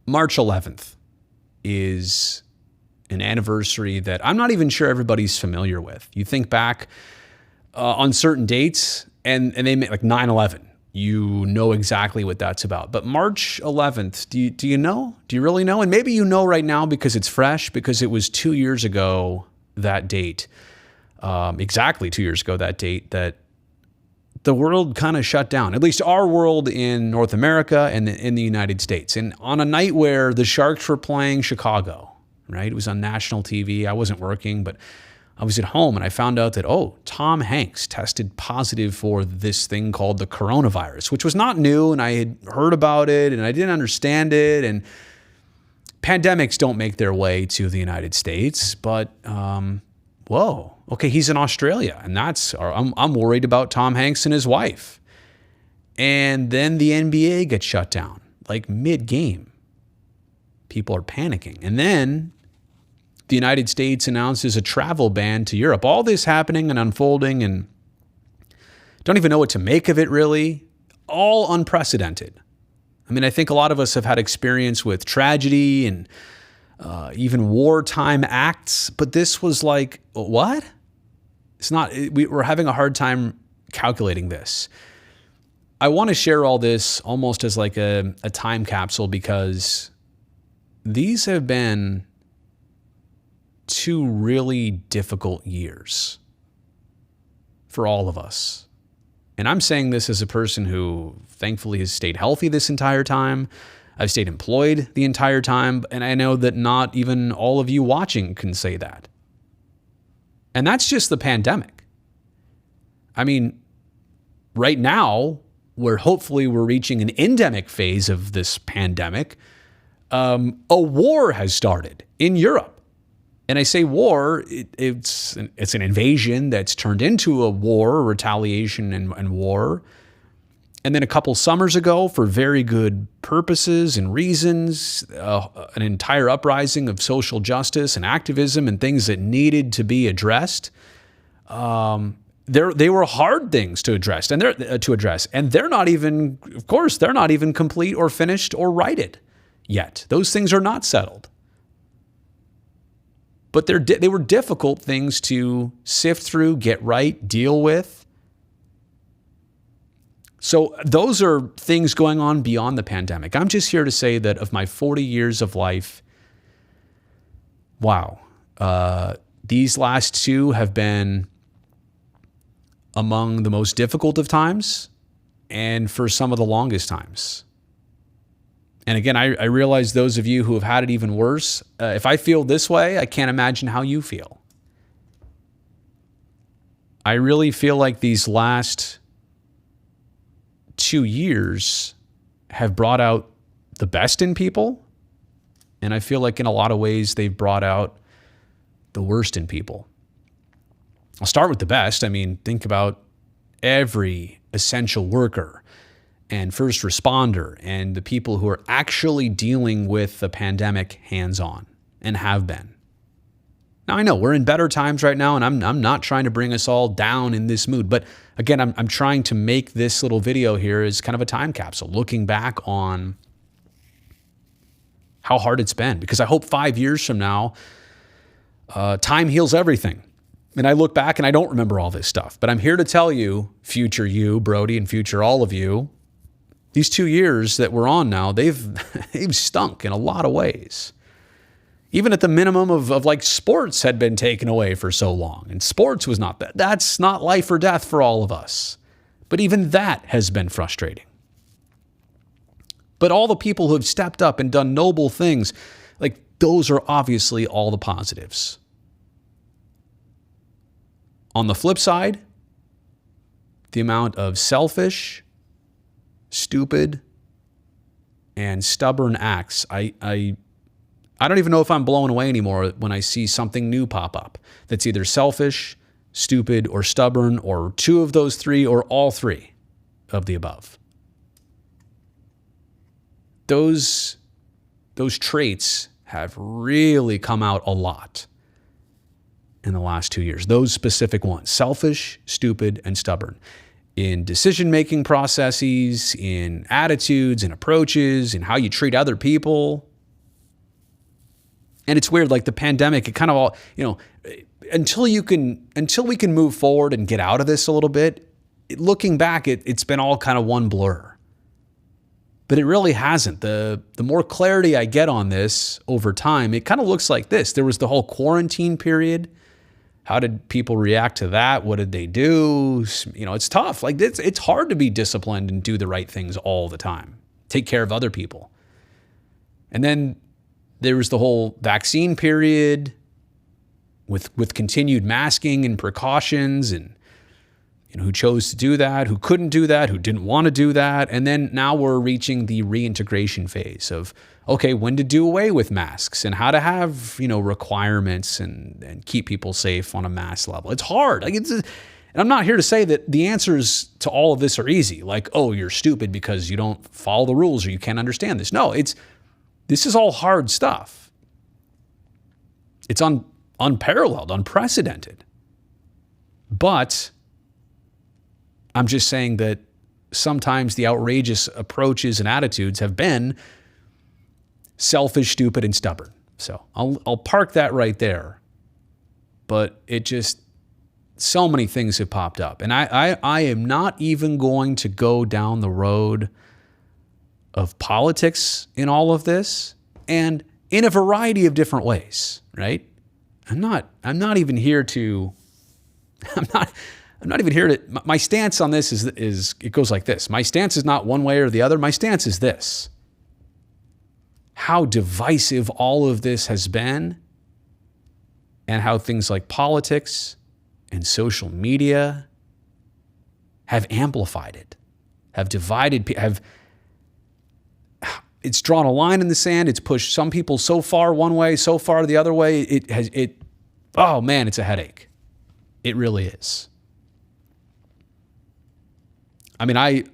March 11th is an anniversary that I'm not even sure everybody's familiar with. You think back on certain dates and they make like 9/11. You know exactly what that's about. But March 11th, do you know? Do you really know? And maybe you know right now because it's fresh, because it was 2 years ago that date, exactly 2 years ago that date, that the world kind of shut down, at least our world in North America and in the United States. And on a night where the Sharks were playing Chicago, right? It was on national TV. I wasn't working, but I was at home and I found out that, Tom Hanks tested positive for this thing called the coronavirus, which was not new. And I had heard about it and I didn't understand it. And pandemics don't make their way to the United States, but, he's in Australia and I'm worried about Tom Hanks and his wife. And then the NBA gets shut down, like mid-game. People are panicking. And then the United States announces a travel ban to Europe. All this happening and unfolding, and don't even know what to make of it, really. All unprecedented. I mean, I think a lot of us have had experience with tragedy and even wartime acts, but this was like, what? It's not, we're having a hard time calculating this. I want to share all this almost as like a time capsule, because these have been 2 really difficult years for all of us. And I'm saying this as a person who thankfully has stayed healthy this entire time. I've stayed employed the entire time. And I know that not even all of you watching can say that. And that's just the pandemic. I mean, right now, hopefully we're reaching an endemic phase of this pandemic. A war has started in Europe. And I say war, it's an invasion that's turned into a war, retaliation and war. And then a couple summers ago, for very good purposes and reasons, an entire uprising of social justice and activism and things that needed to be addressed. They were hard things to address, and they're not even, of course, they're not even complete or finished or righted yet. Those things are not settled. But they were difficult things to sift through, get right, deal with. So those are things going on beyond the pandemic. I'm just here to say that of my 40 years of life, these last 2 have been among the most difficult of times and for some of the longest times. And again, I realize those of you who have had it even worse, if I feel this way, I can't imagine how you feel. I really feel like these last 2 years have brought out the best in people. And I feel like in a lot of ways, they've brought out the worst in people. I'll start with the best. I mean, think about every essential worker and first responder and the people who are actually dealing with the pandemic hands-on and have been. Now, I know we're in better times right now, and I'm not trying to bring us all down in this mood. But again, I'm trying to make this little video here as kind of a time capsule, looking back on how hard it's been. Because I hope 5 years from now, time heals everything. And I look back and I don't remember all this stuff. But I'm here to tell you, future you, Brody, and future all of you, these 2 years that we're on now, they've stunk in a lot of ways. Even at the minimum of like sports had been taken away for so long. And sports was not that. That's not life or death for all of us. But even that has been frustrating. But all the people who have stepped up and done noble things, like those are obviously all the positives. On the flip side, the amount of selfish, stupid, and stubborn acts, I don't even know if I'm blown away anymore when I see something new pop up that's either selfish, stupid, or stubborn, or 2 of those 3, or all 3 of the above. Those traits have really come out a lot in the last 2 years. Those specific ones: selfish, stupid, and stubborn. In decision-making processes, in attitudes and approaches, in how you treat other people, And it's weird, like the pandemic, it kind of all, until we can move forward and get out of this a little bit, looking back, it's been all kind of one blur. But it really hasn't. The more clarity I get on this over time, it kind of looks like this. There was the whole quarantine period. How did people react to that? What did they do? It's tough. Like it's hard to be disciplined and do the right things all the time. Take care of other people. And then there was the whole vaccine period with continued masking and precautions, and who chose to do that, who couldn't do that, who didn't want to do that. And then now we're reaching the reintegration phase of, okay, when to do away with masks and how to have, requirements and keep people safe on a mass level. It's hard. And I'm not here to say that the answers to all of this are easy. Like, oh, you're stupid because you don't follow the rules or you can't understand this. No, this is all hard stuff. It's unparalleled, unprecedented. But I'm just saying that sometimes the outrageous approaches and attitudes have been selfish, stupid, and stubborn. So I'll park that right there. But so many things have popped up. And I am not even going to go down the road of politics in all of this, and in a variety of different ways, right? I'm not even here to my stance on this is it goes like this. My stance is not one way or the other. My stance is this. How divisive all of this has been, and how things like politics and social media have amplified it, have divided, it's drawn a line in the sand. It's pushed some people so far one way, so far the other way. Oh man, it's a headache. It really is. I mean, I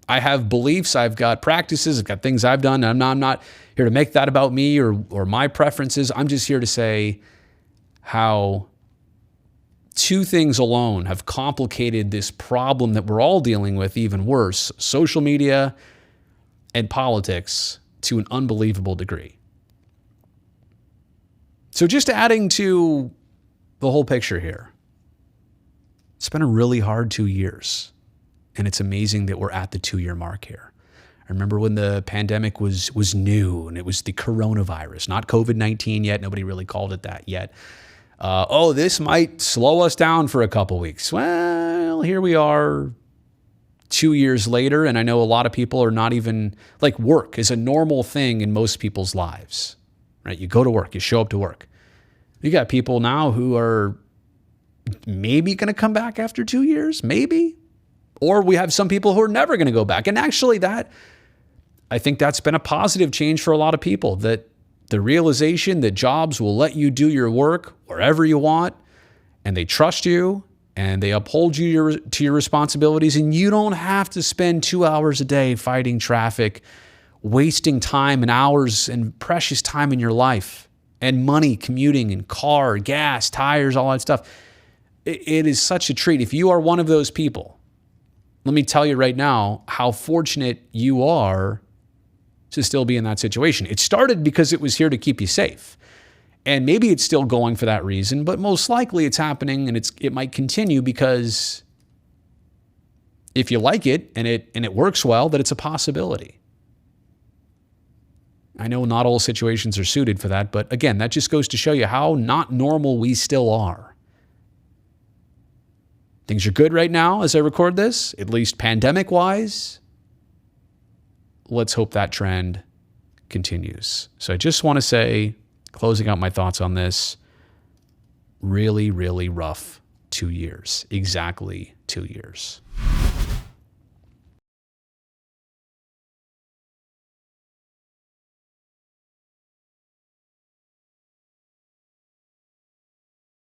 have beliefs, I've got practices, I've got things I've done. I'm not here to make that about me or my preferences. I'm just here to say how two things alone have complicated this problem that we're all dealing with even worse: social media and politics, to an unbelievable degree. So just adding to the whole picture here, it's been a really hard 2 years. And it's amazing that we're at the 2-year mark here. I remember when the pandemic was new, and it was the coronavirus, not COVID-19 yet. Nobody really called it that yet. This might slow us down for a couple weeks. Well, here we are 2 years later, and I know a lot of people are not even, like, work is a normal thing in most people's lives, right? You go to work, you show up to work. You got people now who are maybe going to come back after 2 years, maybe. Or we have some people who are never going to go back. And actually I think that's been a positive change for a lot of people, that the realization that jobs will let you do your work wherever you want, and they trust you, and they uphold you to your responsibilities, and you don't have to spend 2 hours a day fighting traffic, wasting time and hours and precious time in your life, and money commuting and car, gas, tires, all that stuff. It is such a treat. If you are one of those people, let me tell you right now how fortunate you are to still be in that situation. It started because it was here to keep you safe. And maybe it's still going for that reason, but most likely it's happening, and it might continue because if you like it and it works well, that it's a possibility. I know not all situations are suited for that, but again, that just goes to show you how not normal we still are. Things are good right now as I record this, at least pandemic-wise. Let's hope that trend continues. So I just want to say, closing out my thoughts on this, really, really rough 2 years. Exactly 2 years.